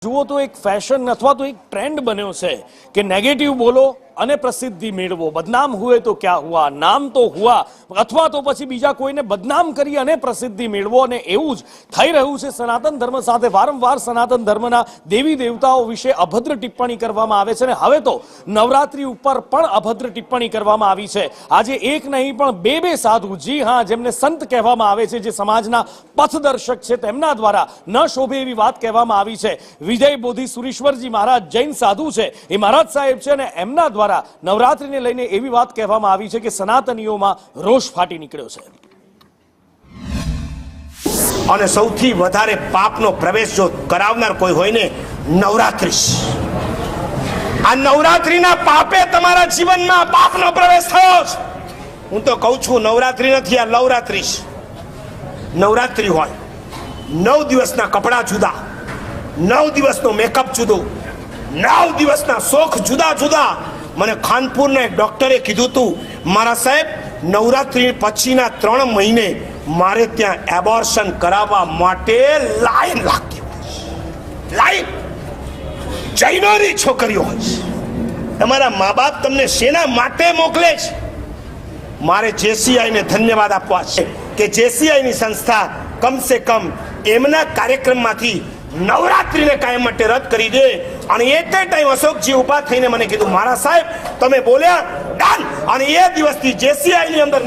જુઓ તો એક ફેશન અથવા તો એક ટ્રેન્ડ બન્યો છે કે નેગેટિવ બોલો અને પ્રસિદ્ધિ મેળવો, બદનામ હુએ તો ક્યા હુઆ, નામ તો હુઆ, અથવા તો પછી બીજા કોઈને બદનામ કરી અને પ્રસિદ્ધિ મેળવો. અને એવું જ થઈ રહ્યું છે સનાતન ધર્મ સાથે. વારંવાર સનાતન ધર્મના દેવી દેવતાઓ વિશે અભદ્ર ટિપ્પણી કરવામાં આવે છે અને હવે તો નવરાત્રી ઉપર પણ અભદ્ર ટિપ્પણી કરવામાં આવી છે. આજે એક નહીં પણ બે સાધુ, જી હા, જેમને સંત કહેવામાં આવે છે, જે સમાજના પથદર્શક છે, તેમના દ્વારા ન શોભે એવી વાત કહેવામાં આવી છે. વિજય બોધિ સુરેશ્વરજી મહારાજ જૈન સાધુ છે, એ મહારાજ સાહેબ છે અને એમના દ્વારા નવરાત્રીને લઈને એવી વાત કહેવામાં આવી છે કે સનાતનીઓમાં રોષ ફાટી નીકળ્યો છે. અને સૌથી વધારે પાપનો પ્રવેશ જો કરાવનાર કોઈ હોય ને, નવરાત્રી. આ નવરાત્રીના પાપે તમારા જીવનમાં પાપનો પ્રવેશ થયો છે. હું તો કહું છું, નવરાત્રી નથી, આ લવરાત્રી. નવરાત્રી હોય 9 દિવસના કપડા જુદા, 9 દિવસનો મેકઅપ જુદો, 9 દિવસના શોખ જુદા જુદા. મને ખાનપુરના એક ડોક્ટરે કીધું હતું, મારા સાહેબ, નવરાત્રી પછીના 3 મહિને મારે ત્યાં એબોર્શન કરાવવા માટે લાઈન લાગતી હોય. લાઈન. જૈનોની છોકરીઓ હોય છે. તમારા મા બાપ તમને શેના માટે મોકલે છે? મારે જેસીઆઈને ધન્યવાદ આપવા છે કે જેસીઆઈની સંસ્થા કમસે કમ એમના કાર્યક્રમમાંથી નવરાત્રીને કાયમ માટે રદ કરી દે. અને એક ટાઈમ અશોકજી ઉભા થઈને મને કીધું, મારા સાહેબ તમે બોલ્યા ડન. અને એ દિવસથી જેસીઆઈની અંદર